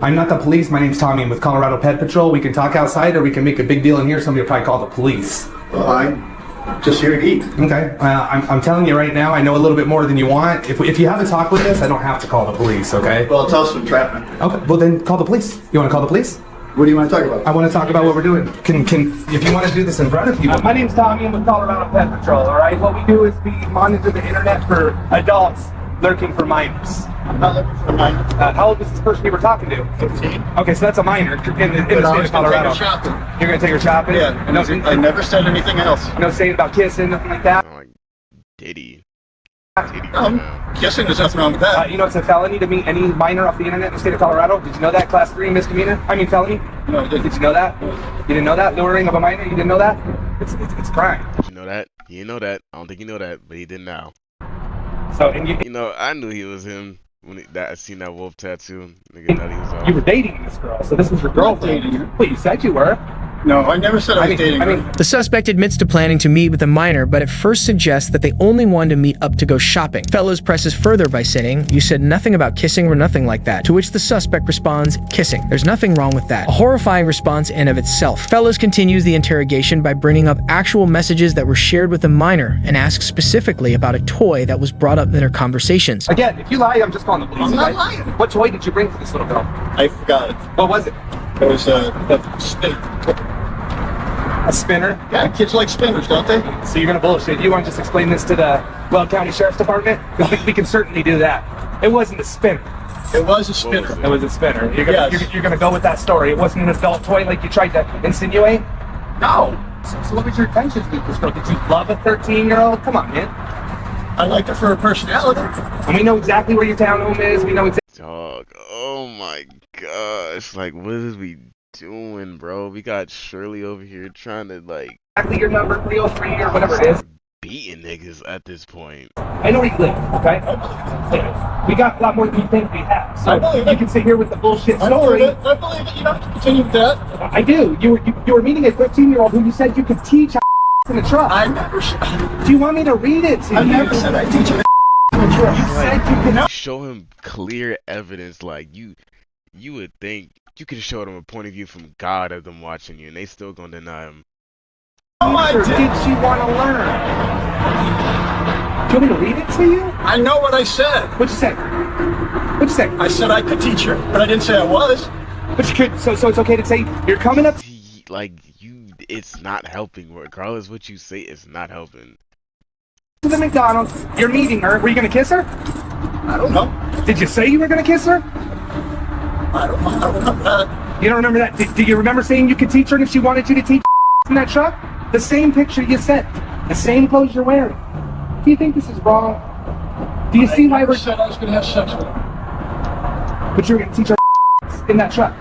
I'm not the police. My name's Tommy. I'm with Colorado Pet Patrol. We can talk outside or we can make a big deal in here. Somebody will probably call the police. Well, I'm just here to eat. Okay. I'm telling you right now, I know a little bit more than you want. If you have a talk with us, I don't have to call the police, okay? Well, it's also entrapment. Okay, well then call the police. You want to call the police? What do you want to talk about? I want to talk about what we're doing. If you want to do this in front of people. My name's Tommy. I'm with Colorado Pet Patrol, all right? What we do is we monitor the internet for adults lurking for minors. I'm not looking for a minor. How old was this person you were talking to? 15. Okay, so that's a minor in the state of Colorado. Take her shopping. You're going to take her shopping? Yeah, and I never said anything else. No saying about kissing, nothing like that? Diddy. Kissing, there's nothing wrong with that. You know it's a felony to meet any minor off the internet in the state of Colorado? Did you know that? Class 3 misdemeanor? I mean felony? No, I didn't. Did you know that? You didn't know that? Luring of a minor? You didn't know that? It's crime. Did you know that? You didn't know that. I don't think you know that, but he did now. So, and you know, I knew he was him when I seen that wolf tattoo. Nigga thought he was off. You were dating this girl, so this was your girlfriend. Well, you said you were. No, I never said I was dating her. The suspect admits to planning to meet with the minor, but at first suggests that they only wanted to meet up to go shopping. Fellows presses further by saying, "You said nothing about kissing or nothing like that," to which the suspect responds, "Kissing. There's nothing wrong with that." A horrifying response in of itself. Fellows continues the interrogation by bringing up actual messages that were shared with the minor and asks specifically about a toy that was brought up in their conversations. Again, if you lie, I'm just calling the police. I'm not lying. What toy did you bring for this little girl? I forgot it. What was it? It was a spinner. A spinner? Yeah, kids like spinners, don't they? So you're gonna bullshit. You want to just explain this to the Weld County Sheriff's Department? Because we can certainly do that. It wasn't a spinner. It was a spinner. It was a spinner. You're gonna go with that story. It wasn't an adult toy like you tried to insinuate? No. So what was your intentions with this girl? Did you love a 13-year-old? Come on, man. I liked her for her personality. And we know exactly where your townhome is. We know exactly. Dog, oh my gosh. Like, what is we doing, bro? We got Shirley over here trying to, like, Exactly your number, 303 or whatever it is. beating niggas at this point. I know where you live, okay? We got a lot more than you think we have. So you can sit here with the bullshit story. I believe it. You don't have to continue with that. I do. You were meeting a 15-year-old who you said you could teach in the truck. I never said. Do you want me to read it to you? I never said I teach you in the truck. You said you could. Show him clear evidence, like you would think you could show them a point of view from God of them watching you, and they still gonna deny him. Did she want to learn? Do you want me to read it to you? I know what I said. What'd you say? What'd you say? I said I could teach her, but I didn't say I was. But you could. So it's okay to say you're coming up. Like it's not helping. Regardless what you say, it's not helping. To the McDonald's, you're meeting her. Were you gonna kiss her? I don't know. Did you say you were gonna kiss her? I don't remember that. You don't remember that? Do you remember saying you could teach her and if she wanted you to teach in that truck? The same picture you sent. The same clothes you're wearing. Do you think this is wrong? Do you see why we're... said I was going to have sex with her. But you're going to teach her in that truck.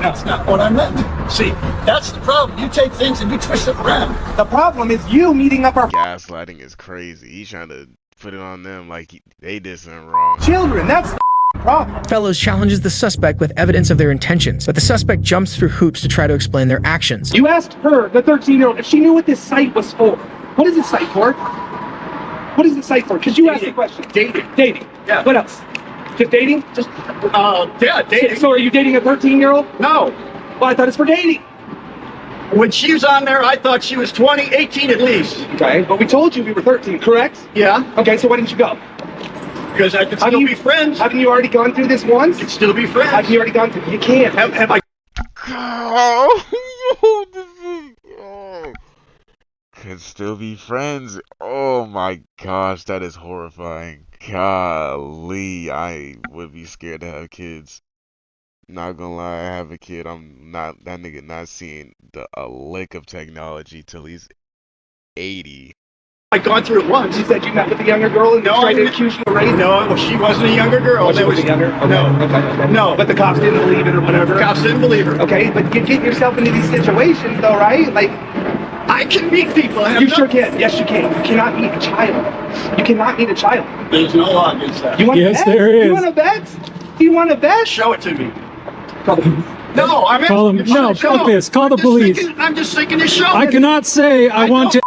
That's not what I meant. See, that's the problem. You take things and you twist it around. The problem is you meeting up our... Gaslighting is crazy. He's trying to put it on them like they did something wrong. Children, that's the problem. Fellows challenges the suspect with evidence of their intentions, but the suspect jumps through hoops to try to explain their actions. You asked her, the 13-year-old, if she knew what this site was for. What is this site for? What is this site for? Because you asked the question. Dating. Yeah. What else? Just dating? Yeah, dating. So are you dating a 13-year-old? No. Well, I thought it's for dating. When she was on there, I thought she was 20, 18 at least. Okay, but we told you we were 13, correct? Yeah. Okay, so why didn't you go? Because I could still be friends. Haven't you already gone through this once? Could still be friends. Haven't you already gone through? You can't. Have I? Oh, this is could still be friends. Oh my gosh, that is horrifying. Golly, I would be scared to have kids. Not gonna lie, I have a kid. I'm not that nigga not seeing a lick of technology till he's 80. I'd gone through it once. You said you met with a younger girl and tried to accuse you of rape? No, she wasn't a younger girl. She was younger? Okay. No. Okay. No. But the cops didn't believe it or whatever? The cops didn't believe her. Okay, but you get yourself into these situations though, right? Like, I can meet people. You sure can. Yes, you can. You cannot meet a child. You cannot meet a child. There's no law against that. You want to bet? there is. You want to bet? You want to bet? Show it to me. No, I'm Call them. No, fuck this. Call the police. I'm just thinking to show. I cannot say I want to.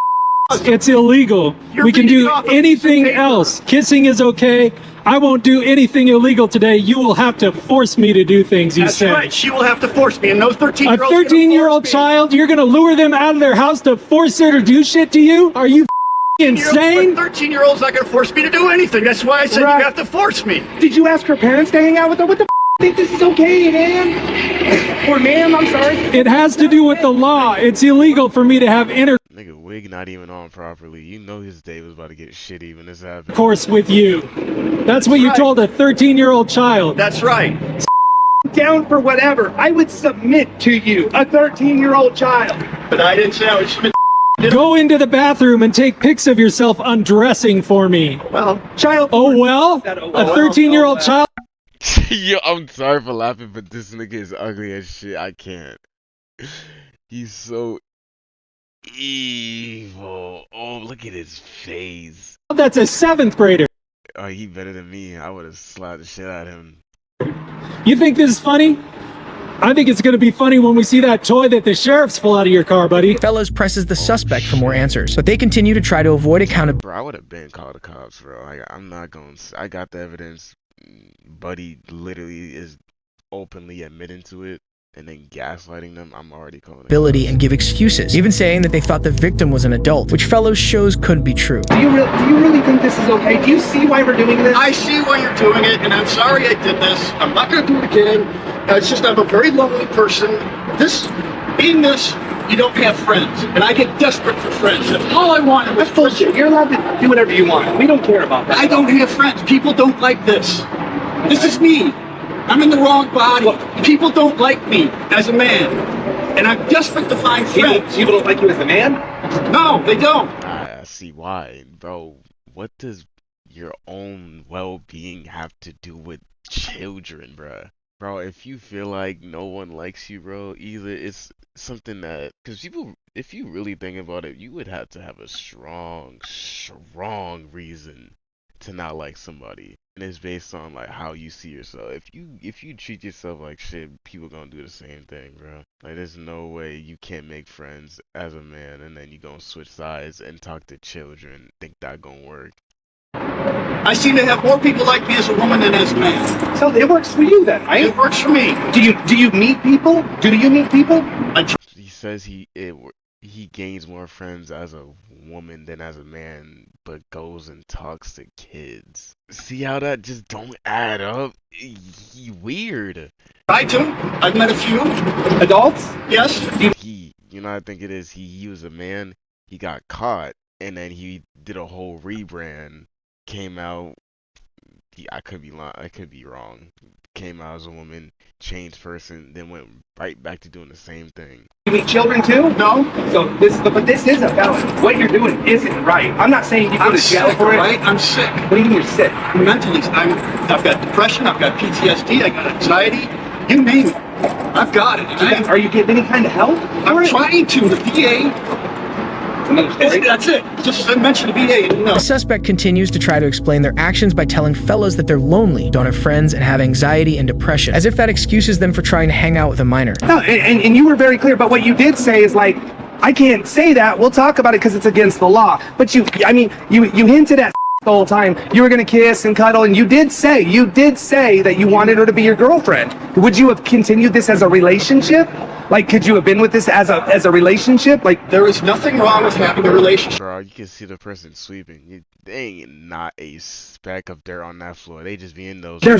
It's illegal. We can do anything else. Kissing is okay. I won't do anything illegal today. You will have to force me to do things you said. That's right. She will have to force me. And those 13-year-olds. A 13-year-old child, you're going to lure them out of their house to force her to do shit to you? Are you insane? 13-year-old's not going to force me to do anything. That's why I said you have to force me. Did you ask her parents to hang out with her? What the think this is okay, man? Or ma'am, I'm sorry. It has to do with the law. It's illegal for me to have Nigga, wig not even on properly. You know his day was about to get shitty when this happened. intercourse with you. That's what you told a 13-year-old child. That's right. Down for whatever. I would submit to you, a 13-year-old child. But I didn't say I would submit. Go into the bathroom and take pics of yourself undressing for me. Well, child. Oh well? A 13-year-old child? Yo, I'm sorry for laughing, but this nigga is ugly as shit. I can't. He's so evil. Oh, look at his face. That's a 7th grader. Oh, he better than me. I would have slapped the shit out of him. You think this is funny? I think it's going to be funny when we see that toy that the sheriffs pull out of your car, buddy. Fellows presses the suspect for more answers, but they continue to try to avoid accountability. Bro, I would have been called the cops, bro. I'm not going to. I got the evidence. Buddy literally is openly admitting to it and then gaslighting them. I'm already calling it. And give excuses, even saying that they thought the victim was an adult, which Fellows shows couldn't be true. Do you really think this is okay? Do you see why we're doing this? I see why you're doing it, and I'm sorry I did this. I'm not going to do it again. It's just I'm a very lonely person. Being this, you don't have friends, and I get desperate for friends. That's all I want. That's bullshit. You're allowed to do whatever you want. We don't care about that. I don't have friends. People don't like this. This is me. I'm in the wrong body. People don't like me as a man, and I'm desperate to find friends. People don't like you as a man? No, they don't. I see why, bro. What does your own well-being have to do with children, bro? Bro, if you feel like no one likes you, bro, either it's something that, because people, if you really think about it, you would have to have a strong reason to not like somebody, and it's based on like how you see yourself. If you treat yourself like shit, people gonna do the same thing, bro. Like, there's no way you can't make friends as a man and then you gonna switch sides and talk to children. Think that gonna work? I seem to have more people like me as a woman than as a man. So it works for you then, right? It works for me. Do you meet people? Do you meet people? He says he gains more friends as a woman than as a man, but goes and talks to kids. See how that just don't add up? He weird. I do. I've met a few. Adults? Yes. You know what I think it is? He was a man, he got caught, and then he did a whole rebrand, came out, I could be lying, I could be wrong, came out as a woman, changed person, then went right back to doing the same thing. You meet children too? No. So this is a felony. What you're doing isn't right. I'm not saying you go to jail for it. Right? I'm sick. What do you mean you're sick? Mentally, I've got depression, I've got PTSD, I got anxiety, you name it. I've got it. Are you getting any kind of help? I'm trying to. The VA. That's it. Just mention the VA. No. The suspect continues to try to explain their actions by telling fellows that they're lonely, don't have friends, and have anxiety and depression, as if that excuses them for trying to hang out with a minor. No, and you were very clear, but what you did say is like, I can't say that. We'll talk about it because it's against the law. But you hinted at the whole time. You were gonna kiss and cuddle, and you did say that you wanted her to be your girlfriend. Would you have continued this as a relationship? Like, could you have been with this as a relationship? Like, there is nothing wrong with having a relationship. Bro, you can see the person sweeping. They ain't not a speck of dirt on that floor. They just be in those. I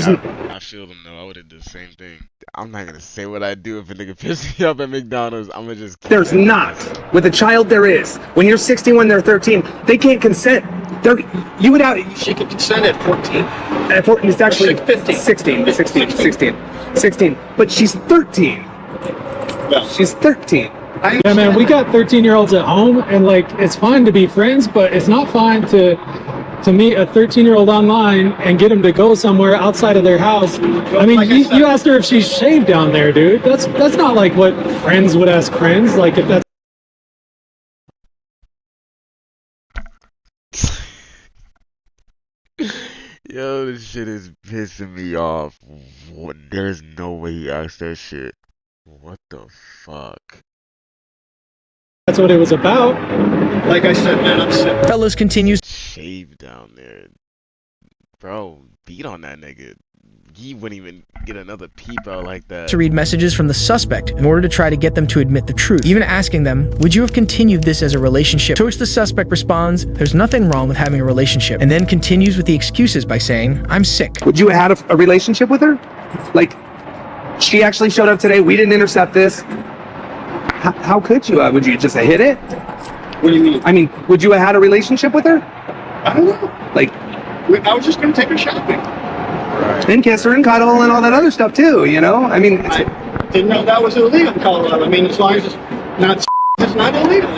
feel them though. I would have done the same thing. I'm not gonna say what I do if a nigga pisses me up at McDonald's. I'm gonna just. There's not. With a child, there is. When you're 61, they're 13. They can't consent. You would have. She can consent at 14. At 14, it's actually 15. 16. But she's 13. Yeah. She's 13. Yeah, man, we got 13-year-olds at home, and like, it's fine to be friends, but it's not fine to meet a 13-year-old online and get him to go somewhere outside of their house. I mean, you asked her if she's shaved down there, dude. That's not like what friends would ask friends. Like, if that's Yo, this shit is pissing me off. There's no way he asked that shit. What the fuck? That's what it was about. Like I said, man, I'm sick. Fellows continues. Shave down there. Bro, beat on that nigga. He wouldn't even get another peep out like that. To read messages from the suspect in order to try to get them to admit the truth, even asking them, would you have continued this as a relationship? To which the suspect responds, there's nothing wrong with having a relationship, and then continues with the excuses by saying, I'm sick. Would you have had a relationship with her? Like, she actually showed up today. We didn't intercept this. How could you? Would you just have hit it? What do you mean? I mean, would you have had a relationship with her? I don't know. Like, I was just gonna take her shopping. And kiss her and cuddle and all that other stuff too, you know? I mean, I didn't know that was illegal in Colorado. I mean, as long as it's not illegal.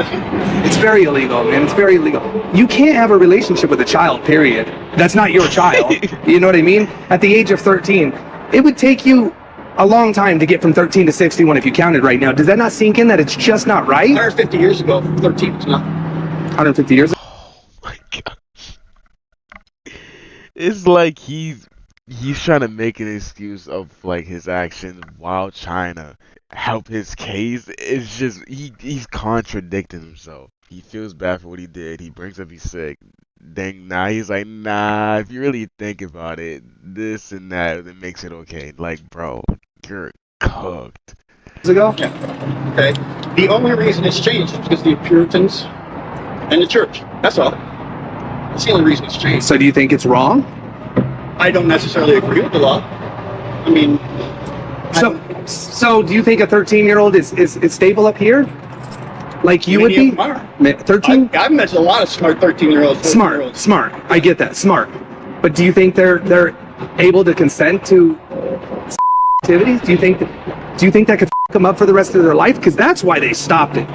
It's very illegal, man. It's very illegal. You can't have a relationship with a child, period. That's not your child. You know what I mean? At the age of 13, it would take you a long time to get from 13 to 61 if you counted right now. Does that not sink in that it's just not right? 150 years ago, 13 was nothing. 150 years ago? Oh my gosh. It's like he's trying to make an excuse of like his actions while trying to help his case. It's just he's contradicting himself. He feels bad for what he did. He brings up he's sick. Then now he's like, nah, if you really think about it, this and that, it makes it okay. Like, bro, you're cooked. Ago? Yeah. Okay. The only reason it's changed is because of the Puritans and the church. That's all. That's the only reason it's changed. So do you think it's wrong? I don't necessarily agree with the law. I mean, so do you think a 13-year-old is stable up here? Like you would be? 13? I've met a lot of smart 13-year-olds. Smart. I get that. Smart. But do you think they're able to consent to activities? Do you think that could them up for the rest of their life? Because that's why they stopped it.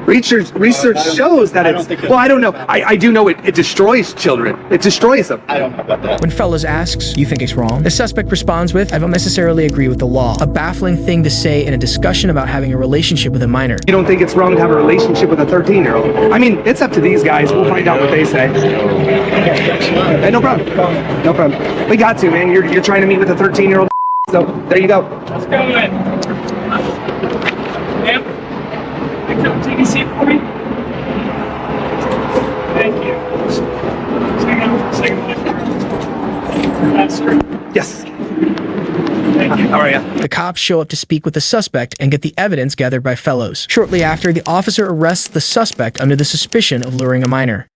Research shows that it's... Well, I don't know. I do know it destroys children. It destroys them. I don't know about that. When Fellows asks, you think it's wrong? The suspect responds with, I don't necessarily agree with the law. A baffling thing to say in a discussion about having a relationship with a minor. You don't think it's wrong to have a relationship with a 13-year-old? I mean, it's up to these guys. We'll find out what they say. Hey, no problem. No problem. We got to, man. You're trying to meet with a 13-year-old. So, there you go. Let's go, man. Ma'am? Come take a seat for me. Thank you. Yes. Thank you. How are you? The cops show up to speak with the suspect and get the evidence gathered by Fellows. Shortly after, the officer arrests the suspect under the suspicion of luring a minor.